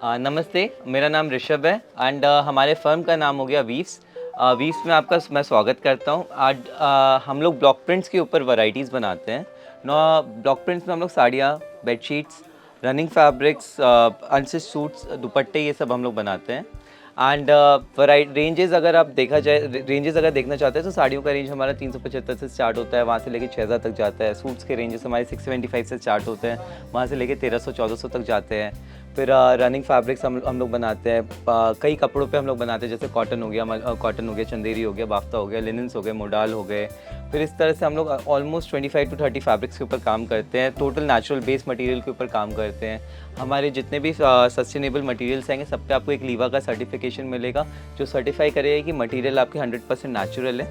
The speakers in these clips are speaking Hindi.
नमस्ते, मेरा नाम ऋषभ है एंड हमारे फर्म का नाम हो गया वीव्स। वीव्स में आपका मैं स्वागत करता हूँ। आज हम लोग ब्लॉक प्रिंट्स के ऊपर वैरायटीज़ बनाते हैं। ब्लॉक प्रिंट्स में हम लोग साड़ियाँ, bedsheets, running fabrics, unstitch suits, दुपट्टे ये सब हम लोग बनाते हैं। एंड रेंजेस अगर आप रेंजेस अगर देखना चाहते हैं तो साड़ियों का रेंज हमारा 375 से स्टार्ट होता है, वहाँ से लेके 6000 तक जाता है। सूट्स के रेंजेस हमारे 675 से स्टार्ट होते हैं, वहाँ से लेके 1300-1400 तक जाते हैं। फिर रनिंग फैब्रिक्स हम लोग बनाते हैं। कई कपड़ों पे हम लोग बनाते हैं, जैसे कॉटन हो गया, चंदेरी हो गया, बाफ्ता हो गया, लिनन्स हो गए, मोडाल हो गए। फिर इस तरह से हम लोग ऑलमोस्ट 25 to 30 फैब्रिक्स के ऊपर काम करते हैं। टोटल नेचुरल बेस मटेरियल के ऊपर काम करते हैं। हमारे जितने भी सस्टेनेबल मटेरियल्स आएंगे सब पे आपको एक लीवा का सर्टिफिकेशन मिलेगा, जो सर्टिफाई करेगा कि मटेरियल आपके 100% नेचुरल है।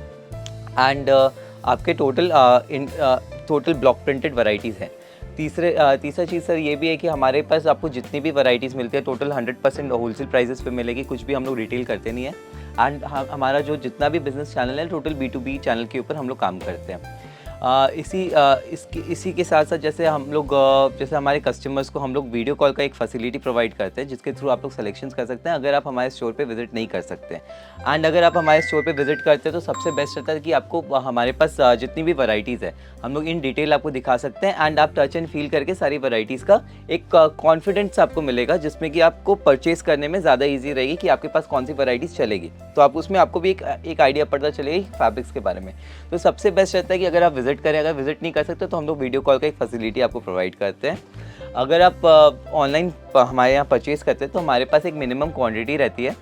एंड आपके टोटल ब्लॉक प्रिंटेड वैरायटीज़ हैं। तीसरा चीज़ सर ये भी है कि हमारे पास आपको जितनी भी वैरायटीज़ मिलती है टोटल 100% होलसेल प्राइसेस पे मिलेगी। कुछ भी हम लोग रिटेल करते नहीं है। एंड हमारा जो जितना भी बिजनेस चैनल है टोटल B2B चैनल के ऊपर हम लोग काम करते हैं। इसी के साथ साथ जैसे जैसे हमारे कस्टमर्स को हम लोग वीडियो कॉल का एक फैसिलिटी प्रोवाइड करते हैं, जिसके थ्रू आप लोग सिलेक्शंस कर सकते हैं अगर आप हमारे स्टोर पे विजिट नहीं कर सकते। एंड अगर आप हमारे स्टोर पे विजिट करते हैं तो सबसे बेस्ट रहता है कि आपको हमारे पास जितनी भी वैरायटीज़ है हम लोग इन डिटेल आपको दिखा सकते हैं। एंड आप टच एंड फील करके सारी वैरायटीज़ का एक कॉन्फिडेंस आपको मिलेगा, जिसमें कि आपको परचेज करने में ज़्यादा ईजी रहेगी कि आपके पास कौन सी वैरायटीज़ चलेगी। तो आपको भी एक आइडिया पता चलेगा फैब्रिक्स के बारे में। तो सबसे बेस्ट रहता है कि अगर आप विजिट करें, अगर विजिट नहीं कर सकते तो हम लोग वीडियो कॉल का एक फैसिलिटी आपको प्रोवाइड करते हैं। अगर आप ऑनलाइन हमारे यहाँ परचेज़ करते हैं तो हमारे पास एक मिनिमम क्वांटिटी रहती है।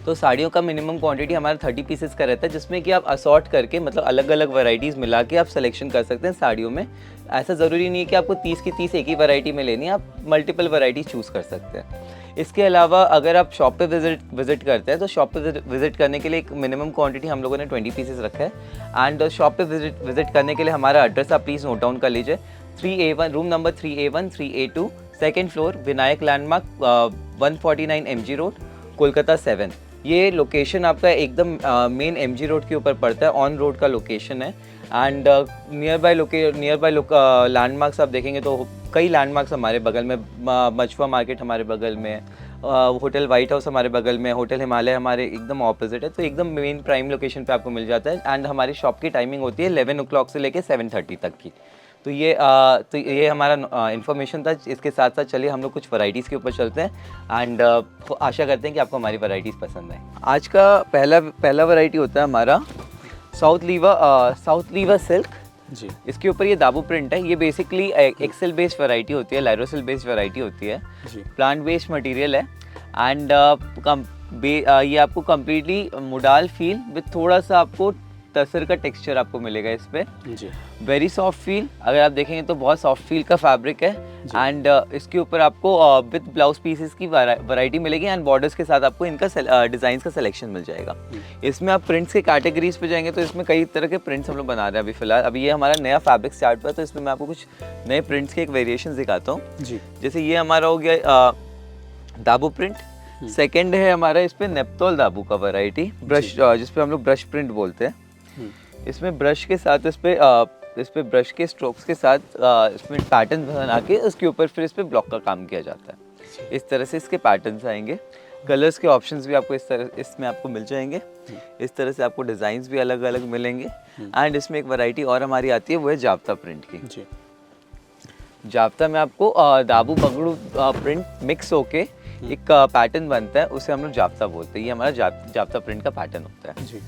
तो साड़ियों का मिनिमम क्वांटिटी हमारा 30 पीसेस का रहता है, जिसमें कि आप असॉर्ट करके मतलब अलग अलग वैरायटीज़ मिला के आप सिलेक्शन कर सकते हैं साड़ियों में। ऐसा ज़रूरी नहीं है कि आपको 30 की 30 एक ही वैरायटी में लेनी है, आप मल्टीपल वैरायटी चूज़ कर सकते हैं। इसके अलावा अगर आप शॉप पे विजिट करते हैं तो शॉप पे विजिट करने के लिए एक मिनिमम क्वांटिटी हम लोगों ने 20 पीसेस रखा है। एंड शॉप पे विजिट करने के लिए हमारा एड्रेस आप प्लीज़ नोट डाउन कर लीजिए। 3A1 room number 3A1 3A2 second floor, Vinayak landmark 149 MG road, Kolkata 7। ये लोकेशन आपका एकदम मेन MG रोड के ऊपर पड़ता है, ऑन रोड का लोकेशन है। एंड नियर बाय लैंडमार्क्स आप देखेंगे तो कई लैंडमार्क्स हमारे बगल में, मछुआ मार्केट हमारे बगल में, होटल वाइट हाउस हमारे बगल में, होटल हिमालय हमारे एकदम ऑपोजिट है। तो एकदम मेन प्राइम लोकेशन पे आपको मिल जाता है। एंड हमारी शॉप की टाइमिंग होती है 11 o'clock से लेकर 7:30 तक की। तो ये हमारा इन्फॉर्मेशन था। इसके साथ साथ चलिए हम लोग कुछ वैरायटीज़ के ऊपर चलते हैं। एंड आशा करते हैं कि आपको हमारी वैरायटीज़ पसंद आए। आज का पहला वैरायटी होता है हमारा साउथ लीवा सिल्क जी। इसके ऊपर ये दाबू प्रिंट है। ये बेसिकली एक्सेल बेस्ड वैरायटी होती है, लाइरोसिल बेस्ड वैरायटी होती है जी। प्लांट बेस्ड मटेरियल है। एंड ये आपको कम्प्लीटली मोडाल फील विथ थोड़ा सा आपको तसर का टेक्सचर आपको मिलेगा इस पे। जी। वेरी सॉफ्ट फील, अगर आप देखेंगे तो बहुत सॉफ्ट फील का फैब्रिक है। एंड इसके ऊपर आपको विद ब्लाउज पीसेस की वैरायटी मिलेगी। एंड बॉर्डर्स के साथ आपको इनका डिज़ाइंस का सिलेक्शन मिल जाएगा। इसमें आप प्रिंट्स के कैटेगरीज पे जाएंगे तो इसमें कई तरह के प्रिंट्स हम लोग बना रहे हैं अभी फिलहाल। अभी ये हमारा नया फैब्रिक स्टार्ट हुआ, तो इसमें मैं आपको कुछ नए प्रिंट्स के एक वेरिएशन दिखाता हूँ। जी। जैसे ये हमारा हो गया दाबू प्रिंट। सेकेंड है हमारा इस पे नेप्तोल दाबू का वैरायटी, ब्रश जिसपे हम लोग ब्रश प्रिंट बोलते हैं। इसमें ब्रश के साथ इस पे ब्रश के स्ट्रोक्स के साथ इसमें पैटर्न बना के उसके ऊपर फिर इस पे ब्लॉक का काम किया जाता है। इस तरह से इसके पैटर्न्स आएंगे। कलर्स के ऑप्शंस भी आपको इसमें आपको मिल जाएंगे। इस तरह से आपको डिज़ाइंस भी अलग अलग मिलेंगे। एंड इसमें एक वैरायटी और हमारी आती है, वो है जाप्ता प्रिंट की। जी। जाप्ता में आपको दाबू बगड़ू प्रिंट मिक्स होके एक पैटर्न बनता है, उसे हम लोग जाप्ता बोलते हैं। ये हमारा जाप्ता प्रिंट का पैटर्न होता है। जी।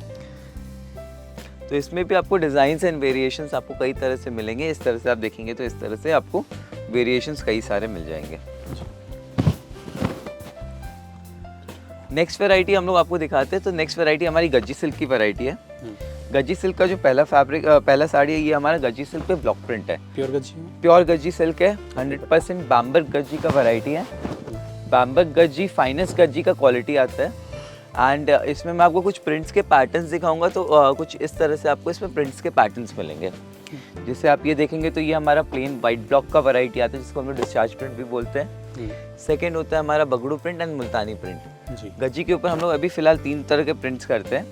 तो इसमें भी आपको डिज़ाइंस एंड वेरिएशंस आपको कई तरह से मिलेंगे। इस तरह से आप देखेंगे तो इस तरह से आपको वेरिएशंस कई सारे मिल जाएंगे। नेक्स्ट वैरायटी हम लोग आपको दिखाते हैं। तो नेक्स्ट वैरायटी हमारी गज्जी सिल्क की वैरायटी है। गज्जी सिल्क का जो पहला साड़ी है, ये हमारा गज्जी सिल्क पे ब्लॉक प्रिंट है। प्योर गज्जी सिल्क है, 100% बैम्बर्ग गज्जी का वैरायटी है। बैम्बर्ग गज्जी फाइनेस्ट गज्जी का क्वालिटी आता है। एंड इसमें मैं आपको कुछ प्रिंट्स के पैटर्न्स दिखाऊंगा। तो कुछ इस तरह से आपको इसमें प्रिंट्स के पैटर्न्स मिलेंगे। जैसे आप ये देखेंगे तो ये हमारा प्लेन वाइट ब्लॉक का वैरायटी आता है, जिसको हम लोग डिस्चार्ज प्रिंट भी बोलते हैं। सेकेंड होता है हमारा Bagru print and Multani print. गज्जी के ऊपर हम लोग अभी फिलहाल 3 तरह के प्रिंट्स करते हैं,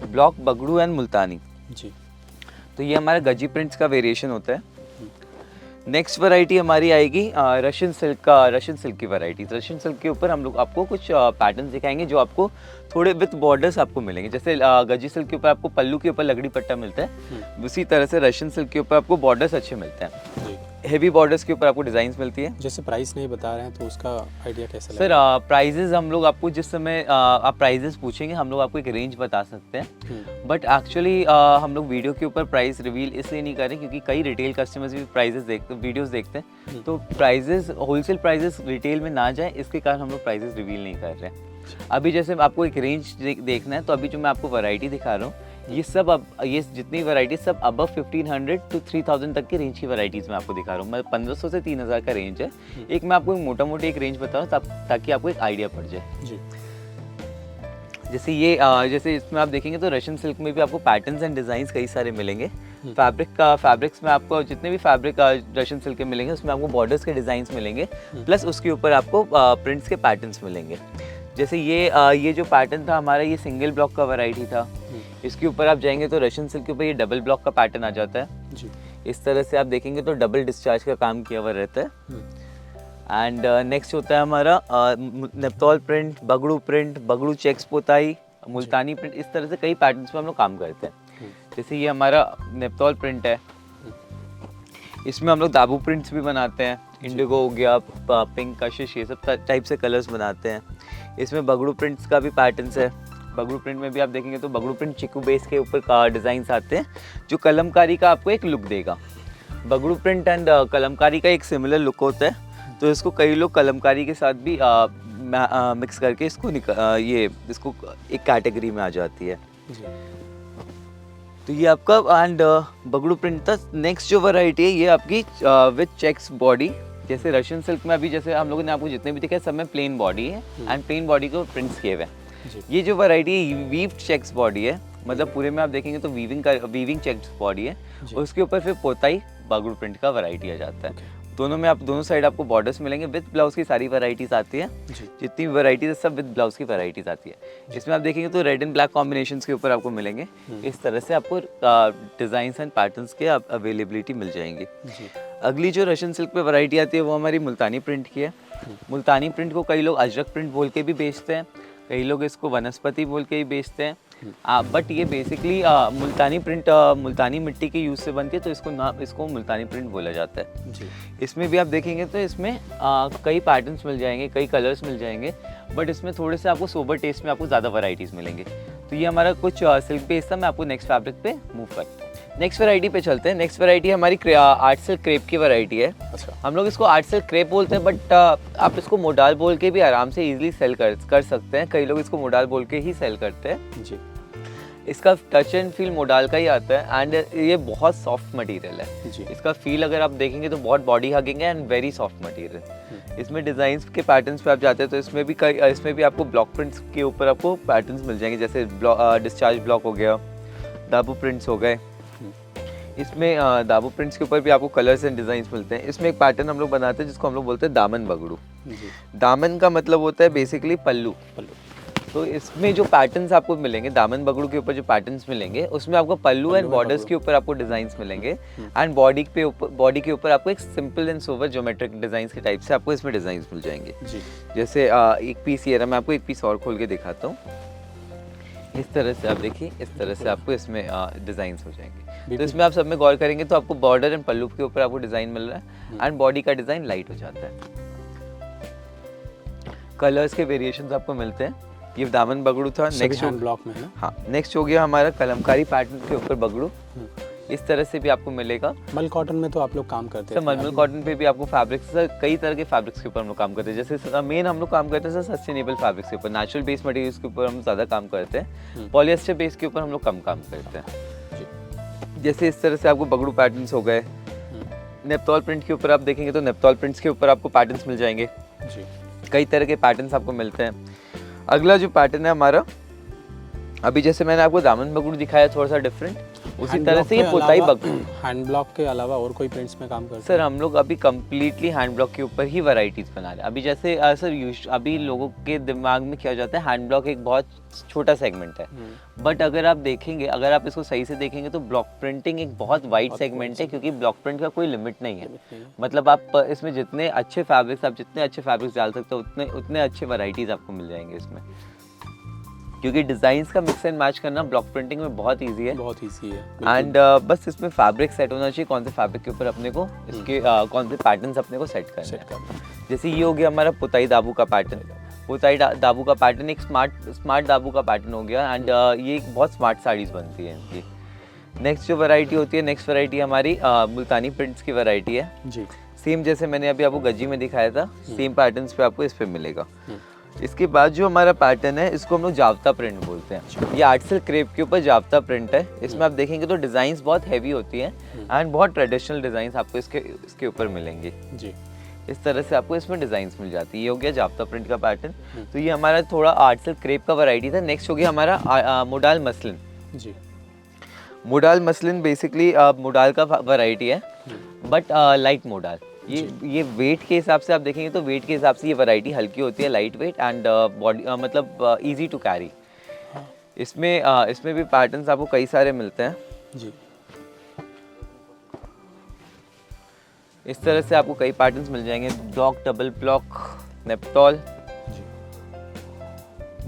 ब्लॉक, बगड़ू एंड मुल्तानी। जी। तो ये हमारा गज्जी प्रिंट्स का वेरिएशन होता है। नेक्स्ट वैरायटी हमारी आएगी रशियन सिल्क की वैरायटी। रशियन सिल्क के ऊपर हम लोग आपको कुछ पैटर्न्स दिखाएंगे जो आपको थोड़े विथ बॉर्डर्स आपको मिलेंगे। जैसे गजी सिल्क के ऊपर आपको पल्लू के ऊपर लगड़ी पट्टा मिलता है, उसी तरह से रशियन सिल्क के ऊपर आपको बॉर्डर्स अच्छे मिलते हैं। हेवी बॉर्डर्स के ऊपर आपको डिजाइन्स मिलती है। जैसे प्राइस नहीं बता रहे हैं तो उसका आइडिया कैसे सर प्राइजेस हम लोग आपको जिस समय आप प्राइजेस पूछेंगे हम लोग आपको एक रेंज बता सकते हैं, बट एक्चुअली हम लोग वीडियो के ऊपर प्राइस रिवील इसलिए नहीं कर रहे क्योंकि कई रिटेल कस्टमर्स भी प्राइजेस देखते वीडियोस देखते हैं, तो प्राइजेस होलसेल प्राइजेस रिटेल में ना जाए इसके कारण हम लोग प्राइजेस रिवील नहीं कर रहे हैं। अभी जैसे आपको एक रेंज देखना है तो अभी जो मैं आपको वैरायटी दिखा रहा हूँ ये सब अब ये जितनी वैरायटी सब अबव 1500 to 3000 तक की रेंज की वैरायटीज़ मैं आपको दिखा रहा हूँ। मैं 1500 से 3000 का रेंज है। एक मैं आपको मोटा मोटी एक रेंज बता रहा हूँ ताकि आपको एक आइडिया पड़ जाए जी। जैसे ये जैसे इसमें आप देखेंगे तो रशियन सिल्क में भी आपको पैटर्न्स एंड डिज़ाइंस कई सारे मिलेंगे। फैब्रिक्स में आपको जितने भी फैब्रिक रशियन सिल्क के मिलेंगे उसमें आपको बॉर्डर्स के डिज़ाइंस मिलेंगे, प्लस उसके ऊपर आपको प्रिंट्स के पैटर्न्स मिलेंगे। जैसे ये जो पैटर्न था हमारा ये सिंगल ब्लॉक का वैरायटी था, इसके ऊपर आप जाएंगे तो रशियन सिल्क के ऊपर ये डबल ब्लॉक का पैटर्न आ जाता है जी। इस तरह से आप देखेंगे तो डबल डिस्चार्ज का काम किया हुआ रहता है। एंड नेक्स्ट होता है हमारा नेप्तॉल प्रिंट, बगड़ू चेक्स पोताई, मुल्तानी प्रिंट, इस तरह से कई पैटर्न्स पे हम लोग काम करते हैं। जैसे ये हमारा नेप्तॉल प्रिंट है, इसमें हम लोग दाबू प्रिंट्स भी बनाते हैं, इंडिगो हो गया, पिंक कशिश, ये सब टाइप से कलर्स बनाते हैं। इसमें बगड़ू प्रिंट्स का भी पैटर्न्स है। बगड़ू प्रिंट में भी आप देखेंगे तो बगड़ू प्रिंट चिकू बेस के ऊपर डिज़ाइंस आते हैं जो कलमकारी का आपको एक लुक देगा। बगड़ू प्रिंट एंड कलमकारी का एक सिमिलर लुक होता है, तो इसको कई लोग कलमकारी के साथ भी मिक्स करके इसको इसको एक कैटेगरी में आ जाती है। तो ये आपका एंड बगड़ू प्रिंट था। नेक्स्ट जो वैरायटी है ये आपकी विथ चेक्स बॉडी। जैसे रशियन सिल्क में अभी जैसे हम लोगों ने आपको जितने भी दिखे सब में प्लेन बॉडी है एंड प्लेन बॉडी को प्रिंट्स किए हुए हैं। ये जो वैरायटी है वीव्ड चेक्स बॉडी है, मतलब पूरे में आप देखेंगे तो वीविंग चेक्स बॉडी है, उसके ऊपर फिर पोताई बगड़ू प्रिंट का वैरायटी आ जाता है। दोनों साइड आपको बॉर्डर्स मिलेंगे, विद ब्लाउज की सारी वैरायटीज आती है। जितनी वैरायटीज है सब विद ब्लाउज की वैरायटीज आती है। इसमें आप देखेंगे तो रेड एंड ब्लैक कॉम्बिनेशंस के ऊपर आपको मिलेंगे। इस तरह से आपको डिजाइन्स एंड पैटर्न्स के अवेलेबिलिटी मिल जाएंगी। अगली जो रशियन सिल्क पे वैरायटी आती है वो हमारी मुल्तानी प्रिंट की है। मुल्तानी प्रिंट को कई लोग अजरक प्रिंट बोल के भी बेचते हैं, कई लोग इसको वनस्पति बोल के ही बेचते हैं, बट ये बेसिकली मुल्तानी प्रिंट मुल्तानी मिट्टी के यूज़ से बनती है, तो इसको मुल्तानी प्रिंट बोला जाता है जी। इसमें भी आप देखेंगे तो इसमें कई पैटर्न्स मिल जाएंगे, कई कलर्स मिल जाएंगे, बट इसमें थोड़े से आपको सोबर टेस्ट में आपको ज़्यादा वैरायटीज़ मिलेंगे। तो ये हमारा कुछ सिल्क बेस था। मैं आपको नेक्स्ट फैब्रिक पे मूव करता हूँ। नेक्स्ट वैरायटी पे चलते हैं। नेक्स्ट वैरायटी हमारी आर्ट सिल्क क्रेप की वैरायटी है। अच्छा। हम लोग इसको आर्ट सिल्क क्रेप बोलते हैं, बट आप इसको मोडाल बोल के भी आराम से इजीली सेल कर सकते हैं। कई लोग इसको मोडाल बोल के ही सेल करते हैं जी। इसका टच एंड फील मोडाल का ही आता है एंड ये बहुत सॉफ्ट मटेरियल है जी। इसका फील अगर आप देखेंगे तो बहुत बॉडी हगिंग है एंड वेरी सॉफ्ट मटेरियल। इसमें डिज़ाइंस के पैटर्न्स पे आप जाते हैं तो इसमें भी आपको ब्लॉक प्रिंट्स के ऊपर आपको पैटर्न्स मिल जाएंगे। जैसे डिस्चार्ज ब्लॉक हो गया, दाबू प्रिंट्स हो गए। इसमें दाबू प्रिंट्स के ऊपर भी आपको कलर्स एंड डिज़ाइंस मिलते हैं। इसमें एक पैटर्न हम लोग बनाते हैं जिसको हम लोग बोलते हैं दामन बगड़ू। दामन का मतलब होता है बेसिकली पल्लू। तो इसमें जो पैटर्न्स आपको मिलेंगे दामन बगड़ू के ऊपर जो पैटर्न्स मिलेंगे उसमें आपको पल्लू एंड बॉर्डर्स के ऊपर आपको डिजाइन्स मिलेंगे एंड बॉडी के ऊपर आपको एक simple and sober geometric designs के टाइप से आपको इसमें डिजाइंस मिल जाएंगे जी। जैसे एक पीस ये रहा, मैं आपको एक पीस और खोल के दिखाता हूँ। इस तरह से आप देखिए, इस तरह से आपको इसमें डिजाइंस हो जाएंगे। तो इसमें आप सब में गौर करेंगे तो आपको बॉर्डर एंड पल्लू के ऊपर आपको डिजाइन मिल रहा है एंड बॉडी का डिजाइन लाइट हो जाता है। कलर्स के वेरिएशंस आपको मिलते हैं। ये दामन बगड़ू था। नेक्स्ट ब्लॉक में है। हाँ, नेक्स्ट हो गया हमारा कलमकारी पैटर्न के ऊपर बगड़ू। इस तरह से भी आपको मिलेगा। मल कॉटन में तो आप लोग काम करते हैं। मलमल कॉटन पे भी आपको फैब्रिक्स, कई तरह के फैब्रिक्स के ऊपर हम लोग काम करते हैं। जैसे मेन हम लोग काम करते हैं सस्टेनेबल फैब्रिक्स के ऊपर, नेचुरल बेस मटेरियल्स के ऊपर हम ज़्यादा काम करते हैं। पॉलिएस्टर बेस के ऊपर हम लोग कम काम करते हैं। जैसे इस तरह से आपको बगड़ू पैटर्न्स हो गए। नेप्तॉल प्रिंट के ऊपर आप देखेंगे तो नेप्तॉल प्रिंट्स के ऊपर आपको पैटर्न्स मिल जाएंगे जी। कई तरह के पैटर्न्स आपको मिलते हैं। अगला जो पैटर्न है हमारा अभी जैसे मैंने आपको दामन बगड़ू दिखाया थोड़ा सा डिफरेंट, उसी तरह से ये पुताई बगड़ू। हैंड ब्लॉक के अलावा और कोई प्रिंट्स में काम करते सर हम लोग अभी कम्प्लीटली हैंड ब्लॉक के ऊपर ही वैरायटीज बना रहे हैं। अभी जैसे सर अभी लोगों के दिमाग में क्या हो जाता है, हैंड ब्लॉक एक बहुत छोटा सेगमेंट है, बट अगर आप देखेंगे, अगर आप इसको सही से देखेंगे तो ब्लॉक प्रिंटिंग एक बहुत वाइड सेगमेंट है, क्योंकि ब्लॉक प्रिंट का कोई लिमिट नहीं है। मतलब आप इसमें जितने अच्छे फैब्रिक्स डाल सकते हो उतने अच्छे वैरायटीज आपको मिल जाएंगे इसमें, क्योंकि डिजाइन्स का मिक्स एंड मैच करना ब्लॉक प्रिंटिंग में बहुत इजी है। बहुत इजी है। एंड बस इसमें फैब्रिक सेट होना चाहिए, कौन से फैब्रिक के ऊपर अपने को इसके कौन से पैटर्न्स अपने को सेट करना है। जैसे ये हो गया हमारा पुताई दाबू का पैटर्न। पुताई दाबू का पैटर्न एक स्मार्ट दाबू का पैटर्न हो गया, एंड ये एक बहुत स्मार्ट साड़ीज बनती है इनकी। नेक्स्ट जो वैरायटी होती है, नेक्स्ट वैरायटी हमारी मुल्तानी प्रिंट्स की वैरायटी है जी। सेम जैसे मैंने अभी आपको गज्जी में दिखाया था, सेम पैटर्न्स पे आपको इस पे मिलेगा। इसके बाद जो हमारा पैटर्न है, इसको हम लोग जावता प्रिंट बोलते हैं। ये आर्ट सिल्क क्रेप के ऊपर जावता प्रिंट है। इसमें आप देखेंगे तो डिजाइन्स बहुत हैवी होती हैं एंड बहुत ट्रेडिशनल डिजाइन्स आपको इसके ऊपर मिलेंगे जी। इस तरह से आपको इसमें डिजाइन्स मिल जाती है। ये हो गया जावता प्रिंट का पैटर्न। तो ये हमारा थोड़ा आर्ट सिल्क क्रेप का वैरायटी था। नेक्स्ट हो गया हमारा मोडाल मसलिन जी। मोडाल मसलिन बेसिकली मोडाल का वैरायटी है, बट लाइट मोडाल। ये वेट के हिसाब से आप देखेंगे तो वेट के हिसाब से ये वैरायटी हल्की होती है, लाइट वेट एंड बॉडी मतलब इजी टू कैरी। इसमें भी पैटर्न्स आपको कई सारे मिलते हैं जी। इस तरह से आपको कई पैटर्न्स मिल जाएंगे। Block, double block, नेपटॉल,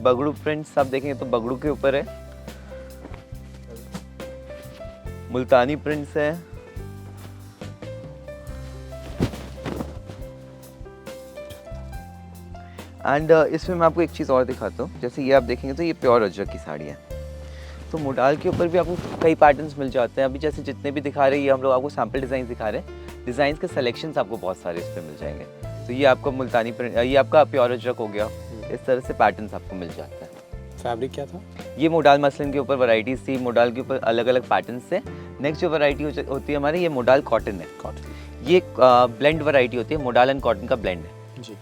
Bagru prints आप देखेंगे तो बगड़ू के ऊपर है। मुल्तानी प्रिंट्स है। एंड इसमें मैं आपको एक चीज़ और दिखाता हूँ। जैसे ये आप देखेंगे तो ये प्योर अजरक की साड़ी है, तो मोडाल के ऊपर भी आपको कई पैटर्न्स मिल जाते हैं। अभी जैसे जितने भी दिखा रहे हैं, ये हम लोग आपको सैम्पल डिज़ाइन दिखा रहे हैं। डिज़ाइंस के सिलेक्शंस आपको बहुत सारे इस पर मिल जाएंगे। तो ये आपका मुल्तानी प्रिंट, ये आपका प्योर अजरक हो गया। इस तरह से पैटर्न्स आपको मिल जाते हैं। फैब्रिक क्या था? ये मोडाल मसलिन के ऊपर वैराइटीज़ थी। मोडाल के ऊपर अलग अलग पैटर्न्स थे। नेक्स्ट जो वैरायटी होती है हमारी, ये मोडाल कॉटन है। कॉटन ये ब्लेंड वैरायटी होती है, मोडाल एंड कॉटन का ब्लेंड है जी।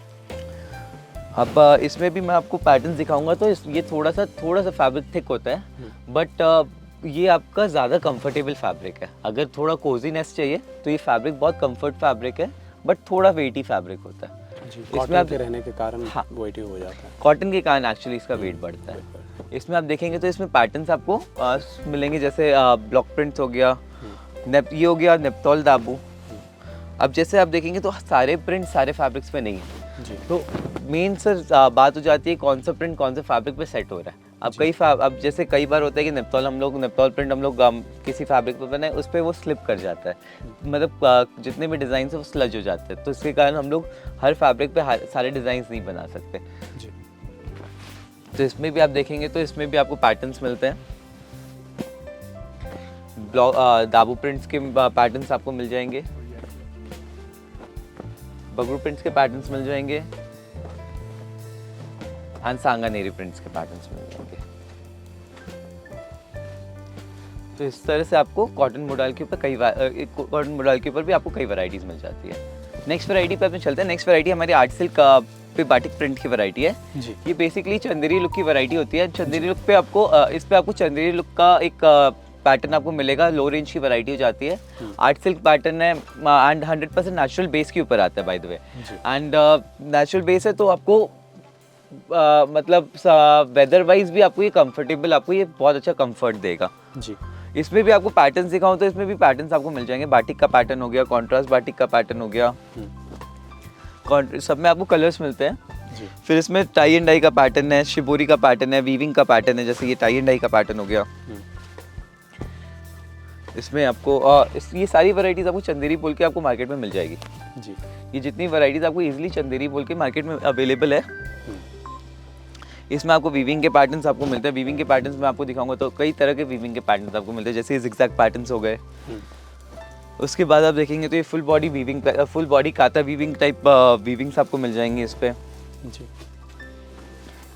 अब इसमें भी मैं आपको पैटर्न्स दिखाऊंगा। तो ये थोड़ा सा फैब्रिक थिक होता है, बट ये आपका ज़्यादा कंफर्टेबल फैब्रिक है। अगर थोड़ा कोजीनेस चाहिए तो ये फैब्रिक बहुत कंफर्ट फैब्रिक है, बट थोड़ा वेटी फैब्रिक होता है। इसमें आप रहने के कारण वेटी हो जाता है। कॉटन के कारण एक्चुअली इसका वेट बढ़ता है। इसमें आप देखेंगे तो इसमें पैटर्न्स आपको मिलेंगे। जैसे ब्लॉक प्रिंट्स हो गया, ये हो गया नेपटॉल दाबू। अब जैसे आप देखेंगे तो सारे प्रिंट सारे फैब्रिक्स पे नहीं है जी। तो मेन सर बात हो जाती है कौन सा प्रिंट कौन से फैब्रिक पे सेट हो रहा है। अब जैसे कई बार होता है कि नेपटॉल प्रिंट हम लोग किसी फैब्रिक पे बनाए, उस पर वो स्लिप कर जाता है। मतलब जितने भी डिज़ाइन है वो स्लज हो जाते हैं। तो इसके कारण हम लोग हर फैब्रिक पे सारे डिज़ाइन नहीं बना सकते जी। तो इसमें भी आप देखेंगे तो इसमें भी आपको पैटर्न्स मिलते हैं। दाबू प्रिंट्स के पैटर्न्स आपको मिल जाएंगे, बगड़ू प्रिंट्स के पैटर्न्स मिल जाएंगे, एंड सांगानेरी प्रिंट्स के पैटर्न्स मिल जाएंगे। तो इस तरह से आपको कॉटन मोडाल के ऊपर भी आपको कई वैरायटीज मिल जाती है। नेक्स्ट वैरायटी पे अपने चलते हैं। नेक्स्ट वैरायटी हमारी आर्ट सिल्क पे बाटिक प्रिंट की वैरायटी है जी। ये बेसिकली चंदेरी लुक की वैरायटी होती है। चंदेरी लुक पे आपको इस पे आपको चंदेरी लुक का एक पैटर्न आपको मिलेगा। लो रेंज की वैरायटी हो जाती है। आर्ट सिल्क पैटर्न है एंड 100% नेचुरल बेस के ऊपर आता है by the way. And natural base है तो आपको मतलब वेदर वाइज भी आपको ये कंफर्टेबल, आपको ये बहुत अच्छा कंफर्ट देगा जी। इसमें भी आपको पैटर्न्स दिखाऊं तो इसमें भी पैटर्न्स आपको मिल जाएंगे। बाटिक का पैटर्न हो गया, कॉन्ट्रास्ट बाटिक का पैटर्न हो गया, सब में आपको कलर्स मिलते हैं जी। फिर इसमें टाई एंड डाई का पैटर्न है, शिबोरी का पैटर्न है, वीविंग का पैटर्न है। जैसे ये टाई एंड डाई का पैटर्न हो गया। इसमें आपको ये सारी वैरायटीज आपको चंदेरी बोल के आपको मार्केट में मिल जाएगी जी। ये जितनी वैरायटीज आपको इजीली चंदेरी बोल के मार्केट में अवेलेबल है। इसमें आपको वीविंग के पैटर्न्स आपको मिलते हैं। वीविंग के पैटर्न्स में आपको दिखाऊंगा तो कई तरह के वीविंग के पैटर्न्स आपको मिलते हैं। जैसे जिगजैग पैटर्न्स हो गए। उसके बाद आप देखेंगे तो ये फुल बॉडी काता वीविंग टाइप वीविंग्स आपको मिल जाएंगे। इस पे जी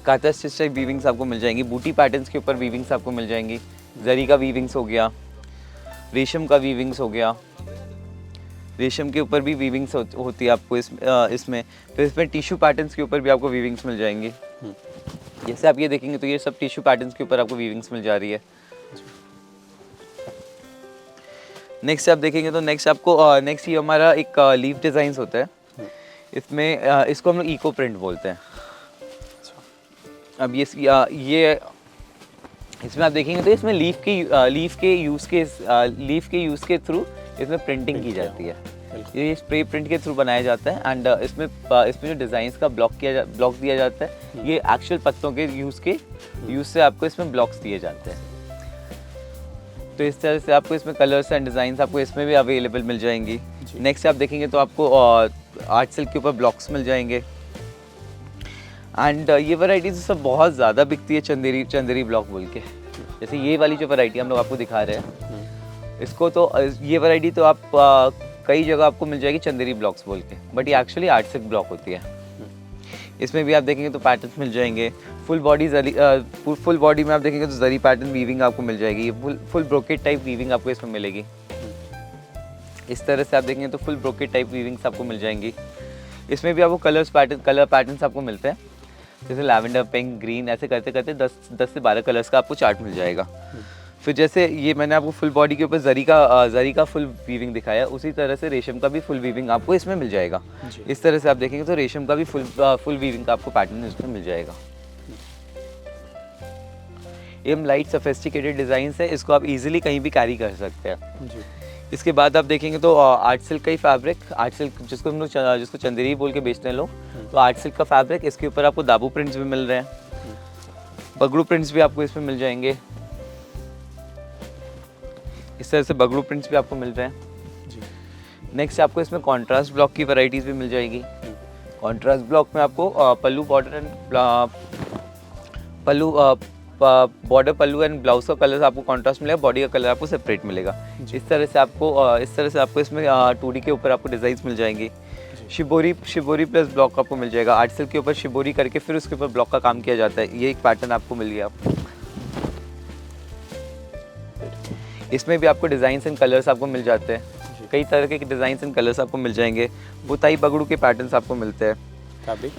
काता स्टिच टाइप वीविंग्स आपको मिल जाएंगी। बूटी पैटर्न्स के ऊपर वीविंग्स आपको मिल जाएंगी। जरी का वीविंग्स हो गया, रेशम का वीविंग्स हो गया। रेशम के ऊपर भी वीविंग्स होती है आपको इसमें। फिर इसमें टिश्यू पैटर्न्स के ऊपर भी आपको वीविंग्स मिल जाएंगी। जैसे आप ये देखेंगे तो ये सब टिश्यू पैटर्न्स के ऊपर आपको वीविंग्स मिल जा रही है। नेक्स्ट आप देखेंगे तो नेक्स्ट आपको नेक्स्ट ये हमारा एक लीफ डिज़ाइंस होता है। इसमें इसको हम लोग इको प्रिंट बोलते हैं। अब ये इसमें आप देखेंगे तो इसमें लीफ के यूज़ के थ्रू इसमें प्रिंटिंग की जाती है। ये स्प्रे प्रिंट के थ्रू बनाया जाता है एंड इसमें जो डिज़ाइंस का ब्लॉक दिया जाता है ये एक्चुअल पत्तों के यूज़ से आपको इसमें ब्लॉक्स दिए जाते हैं। तो इस तरह से आपको इसमें कलर्स एंड डिज़ाइंस आपको इसमें भी अवेलेबल मिल जाएंगी। नेक्स्ट आप देखेंगे तो आपको आर्ट सिल्क के ऊपर ब्लॉक्स मिल जाएंगे एंड ये वैरायटी सब बहुत ज़्यादा बिकती है चंदेरी ब्लॉक बोल के। जैसे ये वाली जो वैरायटी हम लोग आपको दिखा रहे हैं इसको तो ये वैरायटी तो आप कई जगह आपको मिल जाएगी चंदेरी ब्लॉक्स बोल के, बट ये एक्चुअली आर्ट सिल्क ब्लॉक होती है। इसमें भी आप देखेंगे तो पैटर्न्स मिल जाएंगे। फुल बॉडी में आप देखेंगे तो जरी पैटर्न वीविंग आपको मिल जाएगी। ये फुल ब्रोकेट टाइप वीविंग आपको इसमें मिलेगी। इस तरह से आप देखेंगे तो फुल ब्रोकेट टाइप वीविंग्स आपको मिल जाएंगी। इसमें भी आपको कलर पैटर्न्स आपको मिलते हैं। जैसे लैवेंडर, पिंक, ग्रीन, ऐसे करते करते 10 से 12 कलर्स का आपको चार्ट मिल जाएगा। फिर जैसे ये मैंने आपको फुल बॉडी के ऊपर जरी का फुल वीविंग दिखाया, उसी तरह से रेशम का भी फुल वीविंग आपको इसमें मिल जाएगा। इस तरह से आप देखेंगे तो रेशम का भी फुल वीविंग का आपको पैटर्न इसमें मिल जाएगा। ये लाइट सोफिस्टिकेटेड डिज़ाइन है, इसको आप इजीली कहीं भी कैरी कर सकते हैं। इसके बाद आप देखेंगे तो आर्ट सिल्क का ही फैब्रिक, आर्ट सिल्क जिसको हम लोग जिसको चंदेरी बोल के बेचते हैं लोग, तो आर्ट सिल्क का फैब्रिक, इसके ऊपर आपको दाबू प्रिंट्स भी मिल रहे हैं, बगड़ू प्रिंट्स भी आपको इसमें मिल जाएंगे। इस तरह से बगड़ू प्रिंट्स भी आपको मिल रहे हैं। नेक्स्ट आपको इसमें कॉन्ट्रास्ट ब्लॉक की वैरायटीज़ भी मिल जाएगी। कॉन्ट्रास्ट ब्लॉक में आपको पल्लू पल्लू एंड ब्लाउज का कलर आपको कॉन्ट्रास्ट मिलेगा, बॉडी का कलर आपको सेपरेट मिलेगा। इस तरह से आपको इसमें 2D के ऊपर आपको डिज़ाइंस मिल जाएंगी। शिबोरी प्लस ब्लॉक आपको मिल जाएगा। आर्ट सिल्क के ऊपर शिबोरी करके फिर उसके ऊपर ब्लॉक का काम किया जाता है। ये एक पैटर्न आपको मिल गया। इसमें भी आपको डिज़ाइंस एंड कलर्स आपको मिल जाते हैं। कई तरह के डिज़ाइंस एंड कलर्स आपको मिल जाएंगे। पुताई बगड़ू के पैटर्न्स आपको मिलते हैं। फैब्रिक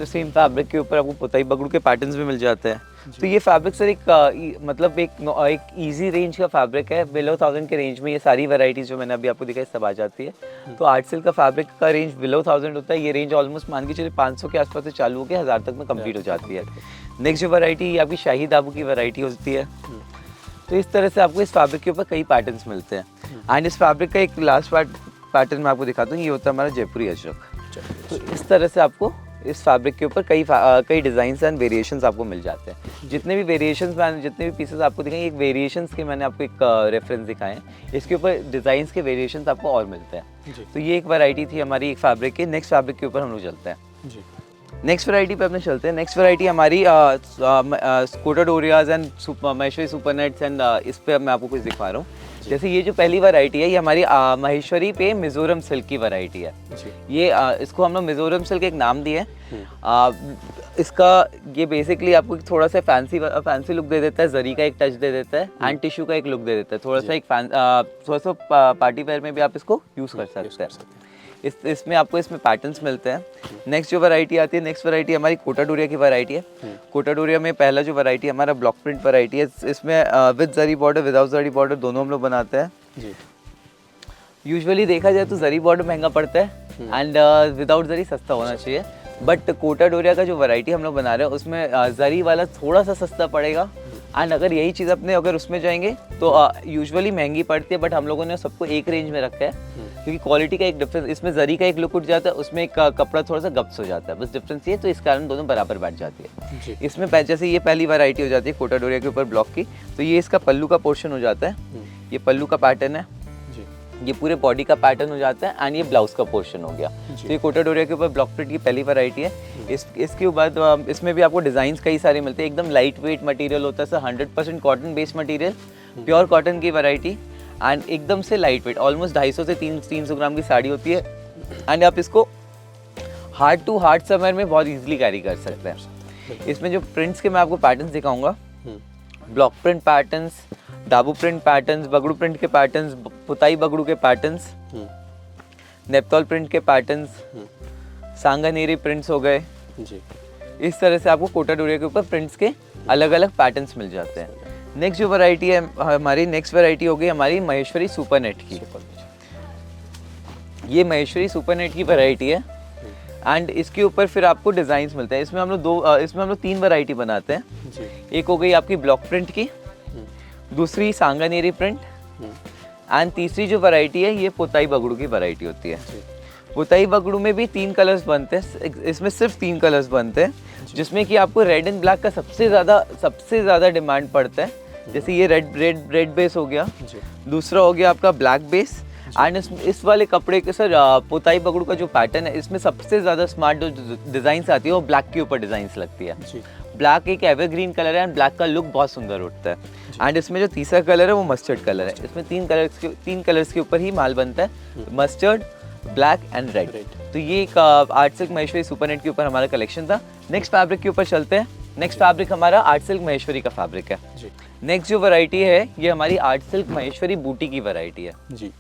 सेम फैब्रिक के ऊपर आपको पुताई बगड़ू के पैटर्न्स भी मिल जाते हैं। तो ये फैब्रिक सर एक इजी रेंज का फैब्रिक है। बिलो 1000 के रेंज में ये सारी वैरायटीज जो मैंने अभी आपको दिखाई सब आ जाती है। तो आर्ट सिल्क का फैब्रिक का रेंज बिलो 1000 होता है। ये रेंज ऑलमोस्ट मान के चलिए 500 के आसपास से चालू होकर 1000 तक में कंप्लीट हो जाती है। नेक्स्ट जो वैरायटी आपकी शाही दाबू की वैरायटी होती है। तो इस तरह से आपको इस फैब्रिक के ऊपर कई पैटर्न्स मिलते हैं। एंड इस फैब्रिक का एक लास्ट पैटर्न मैं आपको दिखाता हूँ। ये होता है हमारा जयपुरी अजरक। तो इस तरह से आपको इस फैब्रिक के ऊपर कई डिज़ाइंस एंड वेरिएशंस आपको मिल जाते हैं। जितने भी पीसेस आपको दिखाएंगे, एक वेरिएशंस के मैंने आपको एक रेफरेंस दिखाए हैं। इसके ऊपर डिज़ाइंस के वेरिएशंस आपको और मिलते हैं। तो ये एक वैरायटी थी हमारी एक फैब्रिक की। नेक्स्ट फैब्रिक के ऊपर हम लोग चलते हैं। नेक्स्ट वैरायटी पे अपने चलते हैं। नेक्स्ट वैरायटी हमारी स्कूटर डोरियाज and Maheshwari super nets and इस पर मैं आपको कुछ दिखा रहा हूँ। जैसे ये जो पहली वैरायटी है ये हमारी महेश्वरी पे मिजोरम सिल्क की वैरायटी है। ये इसको हम लोग मिजोरम सिल्क एक नाम दिए। इसका ये बेसिकली आपको थोड़ा सा फैंसी लुक दे देता है, जरी का एक टच दे देता है एंड टिश्यू का एक लुक दे देता है। थोड़ा सा पार्टी वेयर में भी आप इसको यूज़ कर सकते हैं। इसमें पैटर्न्स मिलते हैं। नेक्स्ट जो वैरायटी आती है, नेक्स्ट वैरायटी हमारी कोटा डोरिया की वैरायटी है। कोटा डोरिया में पहला जो वैरायटी हमारा ब्लॉक प्रिंट वैरायटी है। इसमें with zari border without zari border दोनों हम लोग बनाते हैं। यूजुअली देखा जाए तो जरी बॉर्डर महंगा पड़ता है एंड विदाउट जरी सस्ता होना चाहिए। बट कोटा डोरिया का जो वैरायटी हम लोग बना रहे हैं उसमें जरी वाला थोड़ा सा सस्ता पड़ेगा। एंड अगर यही चीज़ अपने अगर उसमें जाएंगे तो यूजुअली महंगी पड़ती है, बट हम लोगों ने सबको एक रेंज में रखा है क्योंकि क्वालिटी का एक डिफरेंस, इसमें जरी का एक लुक उठ जाता है, उसमें एक कपड़ा थोड़ा सा गप्स हो जाता है, बस डिफरेंस ये। तो इस कारण दोनों बराबर बैठ जाती है। इसमें जैसे ये पहली वैरायटी हो जाती है कोटा डोरिया के ऊपर ब्लॉक की, तो ये इसका पल्लू का पोर्शन हो जाता है। ये पल्लू का पैटर्न है, ये पूरे बॉडी का पैटर्न हो जाता है एंड ये ब्लाउज का पोर्शन हो गया। तो ये कोटा डोरिया के ऊपर ब्लॉक प्रिंट की पहली वैरायटी है। इसके बाद इसमें भी आपको डिज़ाइंस कई सारे मिलते हैं। एकदम लाइट वेट मटेरियल होता है sir, 100% cotton based material, pure cotton की वैरायटी एंड एकदम से लाइट वेट, ऑलमोस्ट 250 से 300 ग्राम की साड़ी होती है। एंड आप इसको हार्ड टू हार्ड समर में बहुत ईजिली कैरी कर सकते हैं। इसमें जो प्रिंट्स के मैं आपको पैटर्न्स दिखाऊंगा, ब्लॉक प्रिंट पैटर्न्स, दाबू प्रिंट पैटर्न्स, बगड़ू प्रिंट के पैटर्न्स, पुताई बगड़ू के पैटर्न्स, नेपतौल प्रिंट के पैटर्न्स, सांगानेरी प्रिंट्स हो गए। इस तरह से आपको कोटा डोरिया के ऊपर प्रिंट्स के अलग अलग पैटर्न्स मिल जाते हैं। नेक्स्ट जो वैरायटी है हमारी, नेक्स्ट वैरायटी हो गई हमारी महेश्वरी सुपर नेट की। ये महेश्वरी सुपर नेट की वैरायटी है एंड इसके ऊपर फिर आपको डिज़ाइंस मिलते हैं। इसमें हम लोग 3 वैरायटी बनाते हैं जी। एक हो गई आपकी ब्लॉक प्रिंट की, दूसरी सांगानेरी प्रिंट एंड तीसरी जो वैरायटी है ये पोताई बगड़ू की वैरायटी होती है। पोताई बगड़ू में भी 3 कलर्स बनते हैं, इसमें सिर्फ 3 कलर्स बनते हैं, जिसमें कि आपको रेड एंड ब्लैक का सबसे ज़्यादा डिमांड पड़ता है। जैसे ये रेड बेस हो गया, दूसरा हो गया आपका ब्लैक बेस एंड इस वाले कपड़े के सर पोताई बगड़ू का जो पैटर्न है इसमें सबसे ज़्यादा स्मार्ट जो डिज़ाइंस आती है वो ब्लैक के ऊपर डिज़ाइंस लगती है। ब्लैक एक एवरग्रीन कलर है एंड ब्लैक का लुक बहुत सुंदर उठता है। एंड इसमें जो तीसरा कलर है वो मस्टर्ड कलर है। इसमें 3 कलर्स के ऊपर ही माल बनता है, मस्टर्ड, ब्लैक एंड रेड। तो ये एक art silk Maheshwari super net के ऊपर हमारा कलेक्शन था। नेक्स्ट फैब्रिक के ऊपर चलते हैं। नेक्स्ट फैब्रिक हमारा आर्ट सिल्क महेश्वरी का फैब्रिक है। नेक्स्ट जो वैरायटी है ये हमारी आर्ट सिल्क महेश्वरी बूटी की वैरायटी है जी।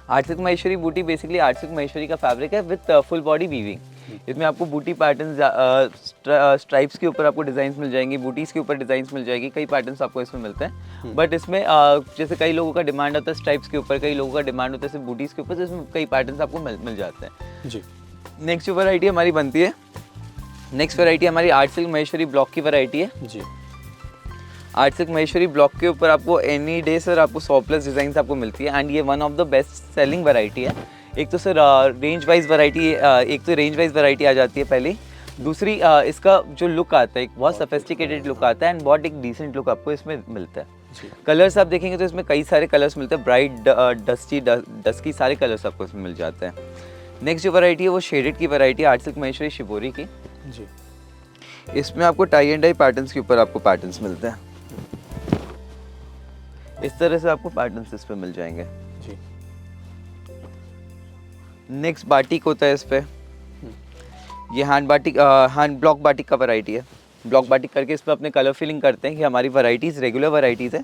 आर्ट सिल्क महेश्वरी बूटी बेसिकली आर्ट सिल्क महेश्वरी का फैब्रिक है विद फुल बॉडी वीविंग। इसमें आपको बूटी पैटर्न स्ट्राइप्स के ऊपर आपको डिजाइन्स मिल जाएंगी, बूटीज के ऊपर डिजाइन्स मिल जाएगी, कई पैटर्न्स आपको इसमें मिलते हैं। बट इसमें जैसे कई लोगों का डिमांड होता है स्ट्राइप्स के ऊपर, कई लोगों का डिमांड होता है सिर्फ बूटीज के ऊपर, तो इसमें कई पैटर्न्स आपको मिल जाते हैं जी। नेक्स्ट जो वैरायटी हमारी बनती है, नेक्स्ट वैरायटी हमारी आर्ट सिल्क महेश्वरी ब्लॉक की वैरायटी है जी। आर्ट सिल्क महेश्वरी ब्लॉक के ऊपर आपको एनी डे सर आपको 100+ डिजाइन आपको मिलती है एंड ये one of the best selling variety है। एक तो सर रेंज वाइज वैरायटी आ जाती है पहले, दूसरी इसका जो लुक आता है एक बहुत सफेस्टिकेटेड लुक आता है एंड बहुत एक डिसेंट लुक आपको इसमें मिलता है। कलर्स आप देखेंगे तो इसमें कई सारे कलर्स मिलते हैं, ब्राइट, डस्की सारे कलर्स आपको इसमें मिल जाते हैं। नेक्स्ट जो वैरायटी है वो शेडेड की variety art silk Maheshwari shibori की जी। इसमें आपको टाई एंड डाई पैटर्न्स के ऊपर आपको पैटर्न्स मिलते हैं, इस तरह से आपको पैटर्न्स इस पे मिल जाएंगे जी। नेक्स्ट बाटिक होता है इस पे, ये हैंड ब्लॉक बाटिक का वैरायटी है। ब्लॉक बाटिक करके इस पे अपने कलर फिलिंग करते हैं कि हमारी वैरायटीज रेगुलर वैरायटीज है।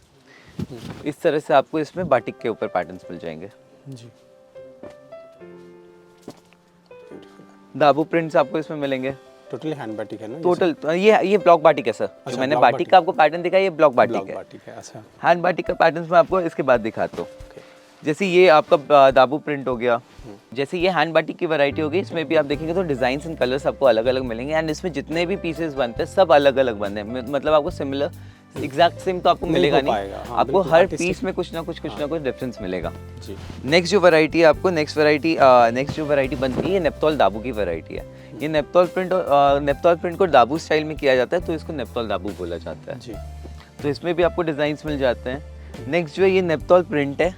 इस तरह से आपको इसमें बाटिक के ऊपर पैटर्न्स मिल जाएंगे जी। दाबू प्रिंट्स आपको इसमें मिलेंगे। टोटली हैंड बाटिक है ना? टोटल ये ब्लॉक बाटिक है सर। जो मैंने बाटिक का आपको पैटर्न दिखाया ये ब्लॉक बाटिक है। अच्छा। हैंड बाटिक का पैटर्न्स मैं आपको इसके बाद दिखाता हूँ। जैसे ये आपका दाबू प्रिंट हो गया, जैसे ये हैंड बाटिक की वैरायटी होगी, इसमें भी आप देखेंगे तो डिजाइन एंड कलर्स आपको अलग अलग मिलेंगे एंड इसमें जितने भी पीसेस बनते हैं सब अलग अलग बनते हैं, मतलब आपको सिमिलर एग्जैक्ट सेम तो आपको मिलेगा नहीं, आपको हर पीस में कुछ ना कुछ डिफरेंस मिलेगा जी। नेक्स्ट जो वैरायटी है आपको नेक्स्ट जो वैरायटी बनती है ये नेप्तोल दाबू की वैरायटी है। ये नेप्तोल प्रिंट को दाबू स्टाइल में किया जाता है तो इसको नेप्तोल दाबू बोला जाता है जी। तो इसमें भी आपको डिजाइन्स मिल जाते हैं। नेक्स्ट जो है ये नेप्तोल प्रिंट है,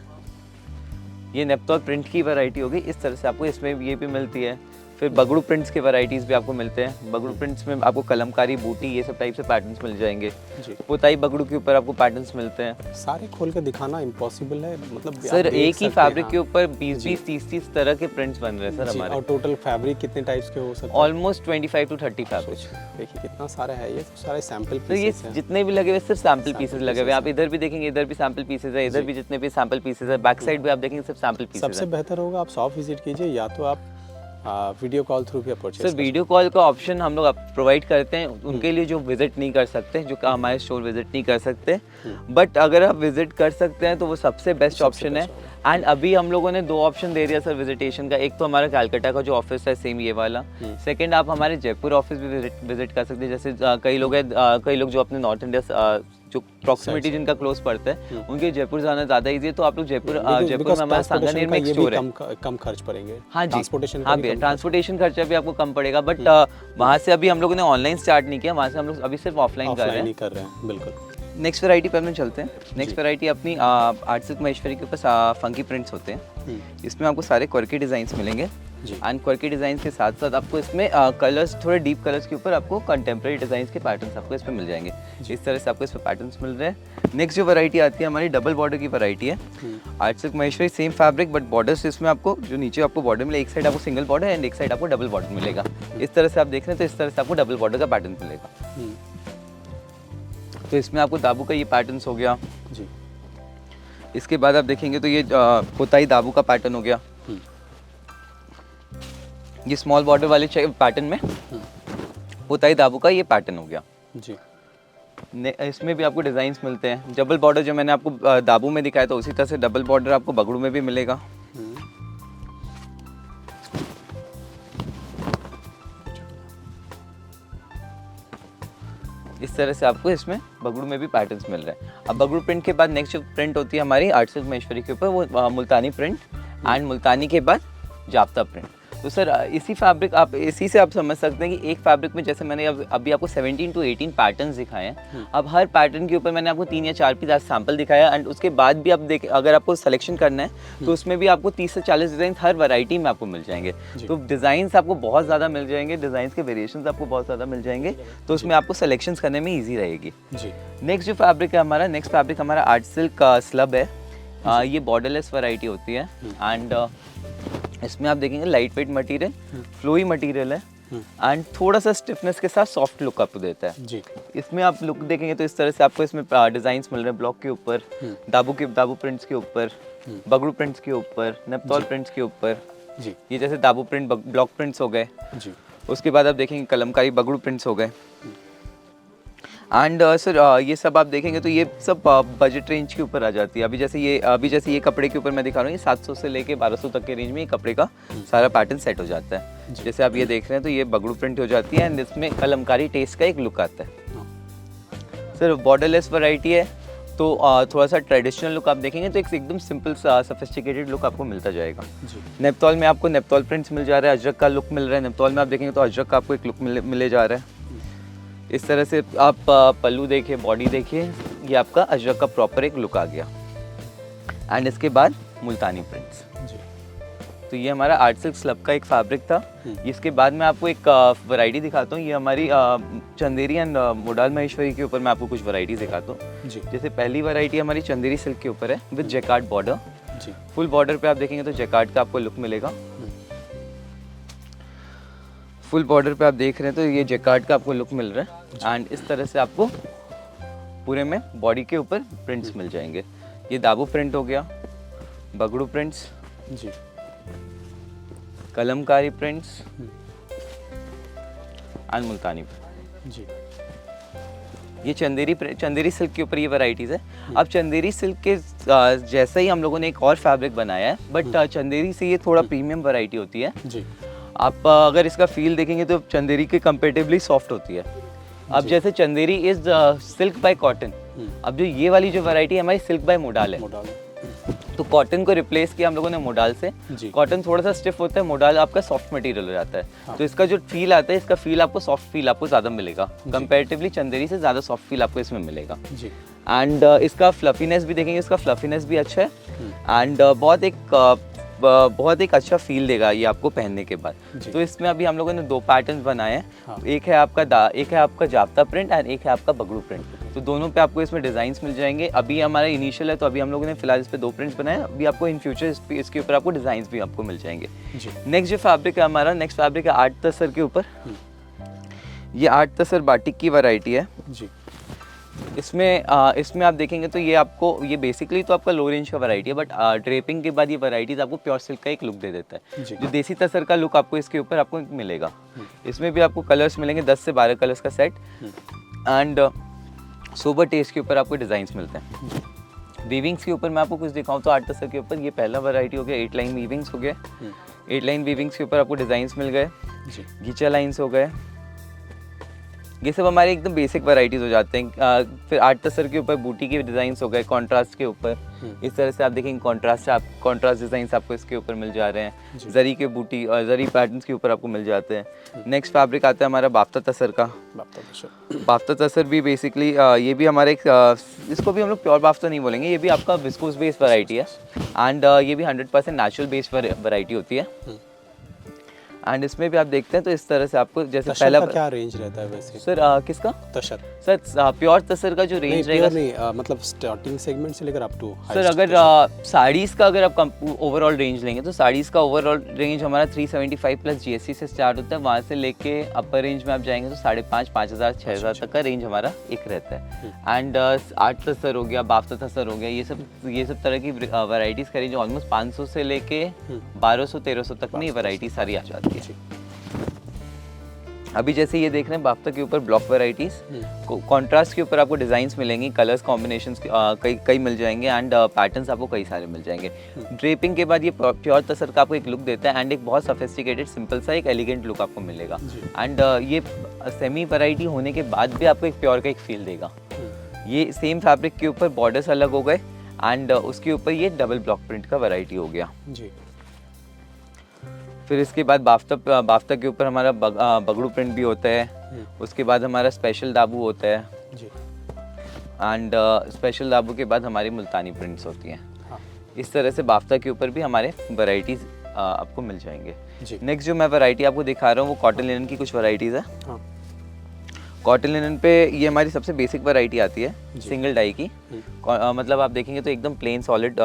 ये नेप्तोल प्रिंट की वैरायटी होगी। इस तरह से आपको इसमें ये भी मिलती है। फिर बगड़ू प्रिंट्स के वैरायटीज़ भी आपको मिलते हैं। बगड़ू प्रिंट्स में आपको कलमकारी, बूटी ये सब टाइप से पैटर्न्स मिल जाएंगे जी। पोताई बगड़ू के ऊपर आपको पैटर्न्स मिलते हैं। सारे खोल के दिखाना इम्पॉसिबल है, मतलब सर एक ही फैब्रिक के ऊपर 20-20, 30-30 तरह के प्रिंट्स बन रहे हैं सर हमारे। और टोटल फैब्रिक कितने टाइप्स के हो सकते हैं? Almost 25 to 30 fabric. देखिए कितना सारा है, ये सारे सैंपल तो ये जितने भी लगे हुए सिर्फ सैंपल पीसेस लगे हुए। आप इधर भी देखेंगे, इधर भी सैंपल पीसेस है, इधर भी जितने भी सैंपल पीसेस है, बैक साइड भी आप देखेंगे सिर्फ सैंपल पीसेस है। सबसे बेहतर होगा आप शॉप विजिट कीजिए या तो आप वीडियो कॉल थ्रू भी परचेज। सर वीडियो कॉल का ऑप्शन हम लोग प्रोवाइड करते हैं उनके लिए जो विजिट नहीं कर सकते, जो हमारे स्टोर विजिट नहीं कर सकते, बट अगर आप विजिट कर सकते हैं तो वो सबसे बेस्ट ऑप्शन है। एंड अभी हम लोगों ने 2 ऑप्शन दे दिया सर विजिटेशन का। एक तो हमारा कैलकाटा का जो ऑफिस है सेम ये वाला, सेकंड आप हमारे जयपुर ऑफिस भी विजिट कर सकते हैं। जैसे कई लोग जो अपने नॉर्थ इंडिया जो प्रॉक्सिमिटी जिनका क्लोज पड़ता है उनके जयपुर जाना ज़्यादा ईजी है, तो आप लोग जयपुर में हमारा सांगानेर में एक स्टोर है, कम खर्च पड़ेंगे। हाँ जी, ट्रांसपोर्टेशन खर्चा भी आपको कम पड़ेगा, बट वहाँ से अभी हम लोगों ने ऑनलाइन स्टार्ट नहीं किया, वहाँ से हम लोग अभी सिर्फ ऑफलाइन कर रहे हैं। बिल्कुल। नेक्स्ट वैरायटी पर हम चलते हैं। नेक्स्ट वैरायटी अपनी आर्ट सिल्क महेश्वरी के ऊपर फंकी प्रिंट्स होते हैं। इसमें आपको सारे क्वर्की डिजाइन्स मिलेंगे एंड क्वर्की डिजाइन्स के साथ साथ आपको इसमें कलर्स, थोड़े डीप कलर्स के ऊपर आपको कंटेम्प्रेरी डिजाइन्स के पैटर्न्स आपको इसमें मिल जाएंगे। इस तरह से आपको इसमें पैटर्न्स मिल रहे हैं। नेक्स्ट जो वैरायटी आती है हमारी डबल बॉर्डर की वैरायटी है। Art silk Maheshwari same fabric but borders इसमें आपको जो नीचे आपको बॉर्डर मिले, एक साइड आपको सिंगल बॉर्डर एंड एक साइड आपको डबल बॉर्डर मिलेगा। इस तरह से आप देख रहे हैं तो इस तरह से आपको डबल बॉर्डर का पैटर्न मिलेगा। तो इसमें आपको दाबू का ये पैटर्न्स हो गया जी। इसके बाद आप देखेंगे तो ये पोताई दाबू का पैटर्न हो गया। ये स्मॉल बॉर्डर वाले पैटर्न में पोताई दाबू का ये पैटर्न हो गया। जी। इसमें भी आपको डिज़ाइंस मिलते हैं। डबल बॉर्डर जो मैंने आपको दाबू में दिखाया था उसी तरह से डबल बॉर्डर आपको बगड़ू में भी मिलेगा। इस तरह से आपको इसमें बगड़ू में भी पैटर्न्स मिल रहे हैं। अब बगड़ू प्रिंट के बाद नेक्स्ट जो प्रिंट होती है हमारी आर्ट सिल्क महेश्वरी के ऊपर, वो मुल्तानी प्रिंट एंड मुल्तानी के बाद जाफ्ता प्रिंट। तो सर इसी से आप समझ सकते हैं कि एक फैब्रिक में जैसे मैंने अभी आपको 17 to 18 पैटर्न्स दिखाए हैं। अब हर पैटर्न के ऊपर मैंने आपको 3 या 4 पीस सैंपल दिखाया एंड उसके बाद भी आप देखें अगर आपको सिलेक्शन करना है तो उसमें भी आपको 30 से 40 डिज़ाइन हर वैरायटी में आपको मिल जाएंगे। तो डिज़ाइंस आपको बहुत ज़्यादा मिल जाएंगे, डिज़ाइंस के वेरिएशंस आपको बहुत ज़्यादा मिल जाएंगे, तो उसमें आपको सिलेक्शंस करने में ईजी रहेगी। नेक्स्ट जो फैब्रिक है हमारा, नेक्स्ट फैब्रिक हमारा आर्ट सिल्क का स्लब है। ये बॉर्डरलेस वैरायटी होती है एंड इसमें आप देखेंगे light weight material, flowy material है एंड थोड़ा सा स्टिफनेस के साथ सॉफ्ट लुक आपको देता है जी। इसमें आप लुक देखेंगे तो इस तरह से आपको इसमें डिजाइन्स मिल रहे हैं ब्लॉक के ऊपर, दाबू प्रिंट्स के ऊपर, बगड़ू प्रिंट्स के ऊपर, नेपतौल प्रिंट्स के ऊपर जी। ये जैसे दाबू प्रिंट ब्लॉक प्रिंट्स हो गए जी। उसके बाद आप देखेंगे कलमकारी बगड़ू प्रिंट्स हो गए एंड सर ये सब आप देखेंगे तो ये सब बजट रेंज के ऊपर आ जाती है। अभी जैसे ये कपड़े के ऊपर मैं दिखा रहा हूँ, ये 700 से लेके 1200 तक के रेंज में ये कपड़े का सारा पैटर्न सेट हो जाता है। जैसे आप ये देख रहे हैं तो ये बगड़ू प्रिंट हो जाती है एंड इसमें कलमकारी टेस्ट का एक लुक आता है। सर बॉर्डरलेस वैरायटी है तो थोड़ा सा ट्रेडिशनल लुक आप देखेंगे तो एक एकदम सिंपल सोफिस्टिकेटेड लुक आपको मिलता जाएगा। नेपतौल में आपको नेपतौल प्रिंट्स मिल जा रहा है, अजरक का लुक मिल रहा है। नेपतौल में आप देखेंगे तो अजरक का आपको एक लुक मिले जा रहा है। इस तरह से आप पल्लू देखिए, बॉडी देखिए, ये आपका अजरक का प्रॉपर एक लुक आ गया एंड इसके बाद मुल्तानी प्रिंट्स जी। तो ये हमारा आर्ट सिल्क स्लब का एक फैब्रिक था। इसके बाद मैं आपको एक वैरायटी दिखाता हूँ। ये हमारी चंदेरी एंड मोडाल महेश्वरी के ऊपर मैं आपको कुछ वैरायटीज दिखाता हूँ। जैसे पहली वैरायटी हमारी चंदेरी सिल्क के ऊपर है विद जैकार्ड बॉर्डर जी। फुल बॉर्डर पे आप देखेंगे तो जैकार्ड का आपको लुक मिलेगा। फुल बॉर्डर पे आप देख रहे हैं तो ये जैकार्ड का आपको लुक मिल रहा है एंड इस तरह से आपको पूरे में बॉडी के ऊपर प्रिंट्स मिल जाएंगे। ये दाबू प्रिंट हो गया, बगड़ू प्रिंट्स जी, कलमकारी प्रिंट्स एंड मुल्तानी जी। ये चंदेरी सिल्क के ऊपर ये वैरायटीज है। अब चंदेरी सिल्क के जैसा ही हम लोगों ने एक और फैब्रिक बनाया है, बट चंदेरी से ये थोड़ा प्रीमियम वैरायटी होती है जी। आप अगर इसका फील देखेंगे तो चंदेरी के कंपेरेटिवली सॉफ्ट होती है। अब जैसे Chanderi is silk bye cotton, अब जो ये वाली जो वैरायटी है हमारी सिल्क बाय मोडाल है। तो कॉटन को रिप्लेस किया हम लोगों ने मोडाल से। कॉटन थोड़ा सा स्टिफ होता है, मोडाल आपका सॉफ्ट मटेरियल हो जाता है। हाँ। तो इसका जो फील आता है, इसका फील आपको सॉफ्ट फील आपको ज़्यादा मिलेगा कंपैरेटिवली चंदेरी से, ज़्यादा सॉफ्ट फील आपको इसमें मिलेगा एंड इसका फ्लफीनेस भी देखेंगे, इसका फ्लफीनेस भी अच्छा है एंड बहुत एक अच्छा फील देगा ये आपको पहनने के बाद। तो इसमें अभी हम लोगों ने 2 पैटर्न बनाए हैं। हाँ। एक है आपका जाफ्ता प्रिंट एंड एक है आपका बगड़ू प्रिंट। तो दोनों पे आपको इसमें डिजाइन्स मिल जाएंगे। अभी हमारा इनिशियल है तो अभी हम लोगों ने फिलहाल इस पे 2 प्रिंट्स बनाए। अभी आपको इन फ्यूचर इसके ऊपर आपको डिजाइन्स भी आपको मिल जाएंगे। नेक्स्ट जो फैब्रिक है हमारा, नेक्स्ट फैब्रिक है 8 तसर के ऊपर। ये 8 तसर बाटिक की वैरायटी है जी। इसमें आप देखेंगे तो ये बेसिकली तो आपका लो रेंज का वैरायटी है, बट ड्रेपिंग के बाद ये वैराइटीज आपको प्योर सिल्क का एक लुक दे देता है। जो देसी तसर का लुक आपको इसके ऊपर आपको मिलेगा। इसमें भी आपको कलर्स मिलेंगे 10 से 12 कलर्स का सेट एंड सोबर टेस्ट के ऊपर आपको डिजाइन्स मिलते हैं। वीविंग्स के ऊपर मैं आपको कुछ दिखाऊं तो 8 तसर के ऊपर ये पहला वैरायटी हो गया, 8 लाइन वीविंग्स हो गए। 8 लाइन वीविंग्स के ऊपर आपको डिजाइन्स मिल गए, घीचा लाइन्स हो गए। ये सब हमारे एकदम बेसिक वैरायटीज हो जाते हैं। फिर 8 तसर के ऊपर बूटी के डिजाइन्स हो गए, कॉन्ट्रास्ट के ऊपर। इस तरह से आप देखेंगे कॉन्ट्रास्ट डिजाइन्स आपको इसके ऊपर मिल जा रहे हैं। जरी के बूटी और जरी पैटर्न्स के ऊपर आपको मिल जाते हैं। नेक्स्ट फैब्रिक आता है हमारा बाफ्ता तसर का। बाफ्ता तसर भी बेसिकली ये भी हमारे इसको भी हम लोग प्योर बाफ्ता नहीं बोलेंगे, ये भी आपका विस्कोस बेस्ड वैरायटी है एंड ये भी 100% नेचुरल बेस्ड वैरायटी होती है। एंड इसमें भी आप देखते हैं तो इस तरह से आपको जैसे पहला क्या रेंज रहता है वैसे सर? किसका तसर? सर प्योर तसर का जो रेंज रहेगा मतलब स्टार्टिंग सेगमेंट से लेकर अप टू सर, अगर साड़ीज़ का अगर आप ओवरऑल रेंज लेंगे तो साड़ीज़ का ओवरऑल रेंज हमारा 375 प्लस GST से स्टार्ट होता है। वहाँ से लेके अपर रेंज में आप जाएंगे तो 5,500, 5,000, 6,000 तक का रेंज हमारा एक रहता है। एंड 8 तसर हो गया, बाफ्ता तसर हो गया, ये सब तरह की वैराइटीज़ का रेंज ऑलमोस्ट 500 से लेके 1200, 1300 तक में ये वैराइटी सारी आ जाती है। अभी जैसे ये देख रहे हैं बाफ्ता के ऊपर ब्लॉक वैरायटीज, कॉन्ट्रास्ट के ऊपर आपको डिज़ाइंस मिलेंगी, कलर्स कॉम्बिनेशंस कई मिल जाएंगे एंड पैटर्न्स आपको कई सारे मिल जाएंगे। ड्रेपिंग के बाद ये प्योर तसर का आपको एक लुक देता है एंड एक बहुत सोफिस्टिकेटेड सिंपल सा एक एलिगेंट लुक आपको मिलेगा एंड ये सेमी वैरायटी होने के बाद भी आपको एक प्योर का एक फील देगा। ये सेम फैब्रिक के ऊपर बॉर्डर्स अलग हो गए एंड उसके ऊपर ये डबल ब्लॉक प्रिंट का वैरायटी हो गया जी। फिर इसके बाद बाफ्ता के ऊपर हमारा बगड़ू प्रिंट भी होता है। उसके बाद हमारा स्पेशल दाबू होता है जी। एंड स्पेशल दाबू के बाद हमारी मुल्तानी प्रिंट्स होती हैं। हाँ। इस तरह से बाफ्ता के ऊपर भी हमारे वैरायटीज़ आपको मिल जाएंगे। जी। नेक्स्ट जो मैं वैरायटी आपको दिखा रहा हूँ वो कॉटन लिनन की कुछ वैरायटीज़ है। हाँ। कॉटन लिनन पे ये हमारी सबसे बेसिक वैरायटी आती है सिंगल डाई की। मतलब आप देखेंगे तो एकदम प्लेन सॉलिड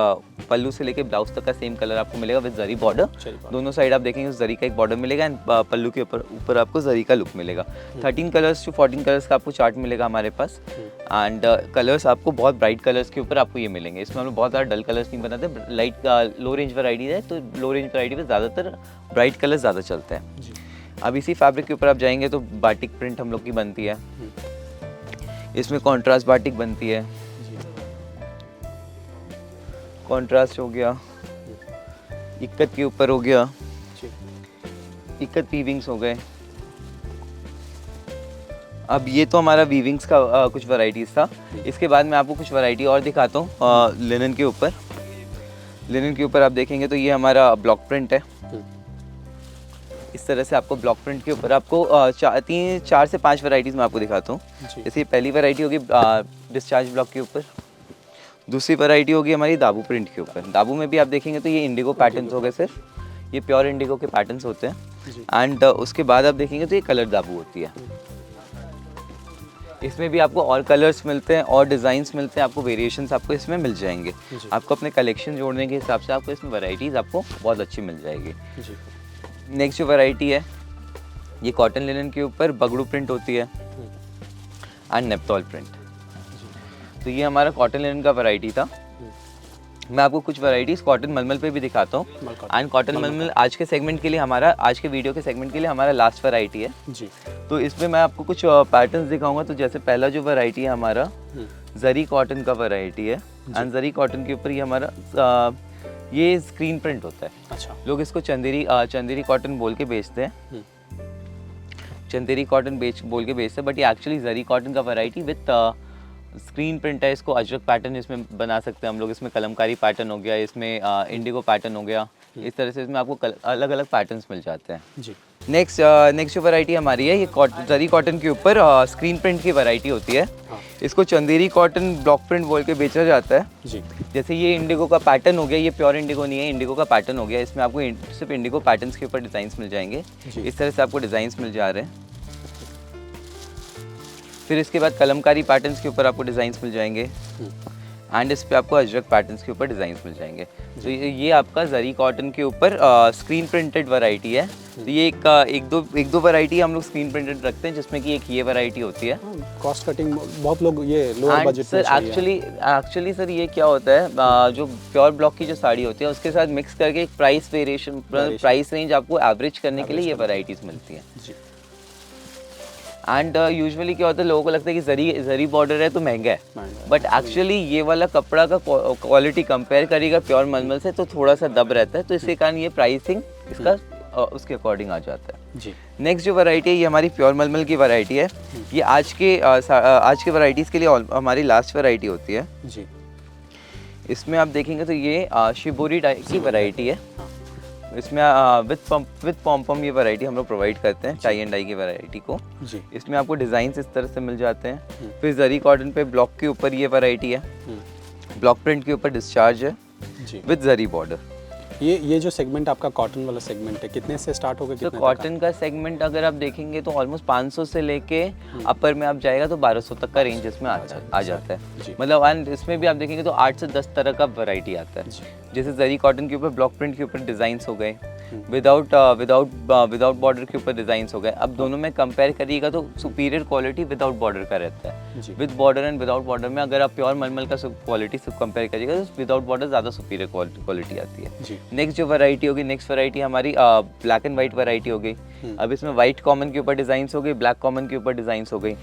पल्लू से लेके ब्लाउज तक का सेम कलर आपको मिलेगा विद जरी बॉर्डर। दोनों साइड आप देखेंगे तो जरी का एक बॉर्डर मिलेगा एंड पल्लू के ऊपर आपको जरी का लुक मिलेगा। 13 कलर्स टू 14 कलर्स का आपको चार्ट मिलेगा हमारे पास एंड कलर्स आपको बहुत ब्राइट कलर्स के ऊपर आपको ये मिलेंगे। इसमें हम लोग बहुत ज़्यादा डल कलर्स नहीं बनाते, लाइट लो रेंज वैरायटी है तो लो रेंज वैरायटी में ज़्यादातर ब्राइट कलर्स ज़्यादा चलते हैं। अब इसी फैब्रिक के ऊपर आप जाएंगे तो बाटिक प्रिंट हम लोग की बनती है, इसमें कॉन्ट्रास्ट बाटिक बनती है। कॉन्ट्रास्ट हो गया, इक्कत के ऊपर हो गया, इक्कत वीविंग्स हो गए। अब ये तो हमारा वीविंग्स का कुछ वैरायटीज था। इसके बाद मैं आपको कुछ वैरायटी और दिखाता हूँ लिनन के ऊपर। लिनन के ऊपर आप देखेंगे तो ये हमारा ब्लॉक प्रिंट है। इस तरह से आपको ब्लॉक प्रिंट के ऊपर आपको 4 से 5 वैरायटीज़ मैं आपको दिखाता हूँ। जैसे ये पहली वैरायटी होगी डिस्चार्ज ब्लॉक के ऊपर, दूसरी वैरायटी होगी हमारी दाबू प्रिंट के ऊपर। दाबू में भी आप देखेंगे तो ये इंडिगो पैटर्न्स हो गए, सिर्फ ये प्योर इंडिगो के पैटर्न्स होते हैं एंड उसके बाद आप देखेंगे तो ये कलर दाबू होती है। इसमें भी आपको और कलर्स मिलते हैं और डिज़ाइंस मिलते हैं, आपको वेरिएशंस आपको इसमें मिल जाएंगे। आपको अपने कलेक्शन जोड़ने के हिसाब से आपको इसमें वैरायटीज़ आपको बहुत अच्छी मिल जाएगी। नेक्स्ट जो वैरायटी है ये कॉटन लिनन के ऊपर बगड़ू प्रिंट होती है एंड नेपतॉल प्रिंट। तो ये हमारा कॉटन लिनन का वैरायटी था। मैं आपको कुछ वैरायटीज़ कॉटन मलमल पे भी दिखाता हूँ एंड कॉटन मलमल आज के सेगमेंट के लिए आज के वीडियो के सेगमेंट के लिए हमारा लास्ट वैरायटी है जी। तो इसमें मैं आपको कुछ पैटर्न्स दिखाऊंगा। तो जैसे पहला जो वैरायटी है हमारा जरी कॉटन का वैरायटी है एंड जरी कॉटन के ऊपर ये हमारा ये स्क्रीन प्रिंट होता है। अच्छा। लोग इसको चंदेरी कॉटन बोल के बेचते हैं, चंदेरी कॉटन बोल के बेचते हैं, बट ये एक्चुअली जरी कॉटन का वैरायटी विद स्क्रीन प्रिंट है। इसको अजरक पैटर्न इसमें बना सकते हैं हम लोग। इसमें कलमकारी पैटर्न हो गया, इसमें इंडिगो पैटर्न हो गया। इस तरह से इसमें आपको अलग अलग पैटर्न्स मिल जाते हैं जी। नेक्स्ट जो वैरायटी हमारी है ये जरी कॉटन के ऊपर स्क्रीन प्रिंट की वैरायटी होती है। इसको चंदेरी कॉटन ब्लॉक प्रिंट बोल के बेचा जाता है जी। जैसे ये इंडिगो का पैटर्न हो गया, ये प्योर इंडिगो नहीं है, इंडिगो का पैटर्न हो गया। इसमें आपको सिर्फ इंडिगो पैटर्न्स के ऊपर डिज़ाइंस मिल जाएंगे। इस तरह से आपको डिज़ाइंस मिल जा रहे हैं। फिर इसके बाद कलमकारी पैटर्न्स के ऊपर आपको डिज़ाइंस मिल जाएंगे एंड इस पे आपको अजरक पैटर्न्स के ऊपर डिज़ाइंस मिल जाएंगे। तो ये आपका जरी कॉटन के ऊपर स्क्रीन प्रिंटेड वैरायटी है। तो ये एक दो वैरायटी हम लोग स्क्रीन प्रिंटेड रखते हैं, जिसमें कि एक ये वैरायटी होती है। कॉस्ट कटिंग बहुत लोग ये lower budget sir actually sir ये क्या होता है, जो प्योर ब्लॉक की जो साड़ी होती है उसके साथ मिक्स करके एक प्राइस वेरिएशन प्राइस रेंज आपको एवरेज करने के लिए ये वैरायटीज़ मिलती हैं। एंड यूजुअली क्या होता है, लोगों को लगता है कि जरी बॉर्डर है तो महंगा है, बट एक्चुअली ये वाला कपड़ा का क्वालिटी कंपेयर करेगा प्योर मलमल से तो थोड़ा सा दब रहता है। तो इसके कारण ये प्राइसिंग इसका उसके अकॉर्डिंग आ जाता है जी। नेक्स्ट जो वैरायटी है ये हमारी प्योर मलमल की वैरायटी है। ये आज के वैरायटीज़ के लिए हमारी लास्ट वैरायटी होती है जी। इसमें आप देखेंगे तो ये शिबोरी डाई की वैरायटी है। इसमें विद पॉम ये वैरायटी हम लोग प्रोवाइड करते हैं, टाई एंड डाई की वैरायटी को जी। इसमें आपको डिज़ाइंस इस तरह से मिल जाते हैं। फिर जरी कॉटन पे ब्लॉक के ऊपर ये वैरायटी है, ब्लॉक प्रिंट के ऊपर डिस्चार्ज है विद जरी बॉर्डर। ये जो सेगमेंट आपका कॉटन वाला सेगमेंट है कितने से स्टार्ट होगा? तो कॉटन का सेगमेंट अगर आप देखेंगे तो ऑलमोस्ट 500 से लेके अपर में आप जाएगा तो 1200 तक का रेंज इसमें आ जाता है। मतलब एंड इसमें भी आप देखेंगे तो 8 से 10 तरह का वैरायटी आता है। जैसे जरी कॉटन के ऊपर ब्लॉक प्रिंट के ऊपर डिज़ाइंस हो गए, विदाउट बॉर्डर के ऊपर डिज़ाइंस हो गए। अब दोनों में कंपेयर करिएगा तो सुपीरियर क्वालिटी विदाउट बॉर्डर का रहता है। जी। With border and without border में अगर आप प्योर मलमल का क्वालिटी से कंपेयर करिएगा तो विदाउट बॉर्डर ज़्यादा सुपीरियर क्वालिटी आती है। जी। नेक्स्ट जो वैरायटी होगी, नेक्स्ट वैरायटी हमारी ब्लैक एंड वाइट वैरायटी हो गई। अब इसमें वाइट कॉमन के ऊपर डिज़ाइंस हो गई, ब्लैक कॉमन के ऊपर डिज़ाइंस हो गई।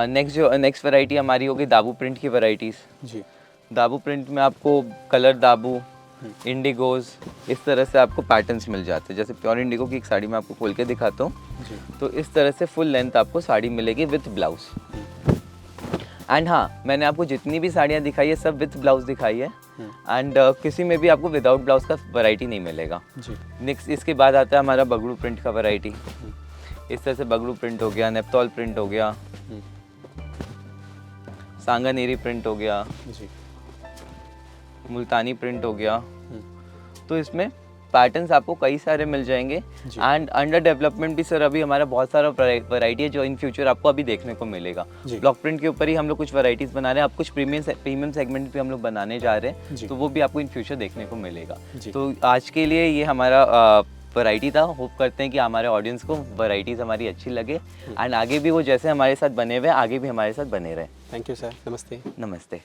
नेक्स्ट वैरायटी हमारी होगी दाबू प्रिंट की वैरायटीज़। जी। दाबू प्रिंट में आपको कलर दाबू, इंडिगोज, इस तरह से आपको पैटर्न्स मिल जाते हैं। जैसे प्योर इंडिगो की एक साड़ी मैं आपको खोल के दिखाता हूँ। जी। तो इस तरह से फुल लेंथ आपको साड़ी मिलेगी विथ ब्लाउज। एंड हाँ, मैंने आपको जितनी भी साड़ियाँ दिखाई है सब विथ ब्लाउज दिखाई है। एंड किसी में भी आपको विदाउट ब्लाउज का वैरायटी नहीं मिलेगा। जी। नेक्स्ट इसके बाद आता है हमारा बगड़ू प्रिंट का वैरायटी। इस तरह से बगड़ू प्रिंट हो गया, नेपतौल प्रिंट हो गया, सांगानेरी प्रिंट हो गया, जी। मुल्तानी प्रिंट हो गया। तो इसमें पैटर्न्स आपको कई सारे मिल जाएंगे। एंड अंडर डेवलपमेंट भी सर अभी हमारा बहुत सारा वैरायटी है जो इन फ्यूचर आपको अभी देखने को मिलेगा। ब्लॉक प्रिंट के ऊपर ही हम लोग कुछ वैरायटीज बना रहे हैं। अब कुछ प्रीमियम सेगमेंट भी हम लोग बनाने जा रहे हैं, तो वो भी आपको इन फ्यूचर देखने को मिलेगा। तो आज के लिए ये हमारा वैरायटी था। होप करते हैं कि हमारे ऑडियंस को वैरायटीज़ हमारी अच्छी लगे एंड आगे भी वो जैसे हमारे साथ बने हुए आगे भी हमारे साथ बने रहे। Thank you sir. नमस्ते। नमस्ते।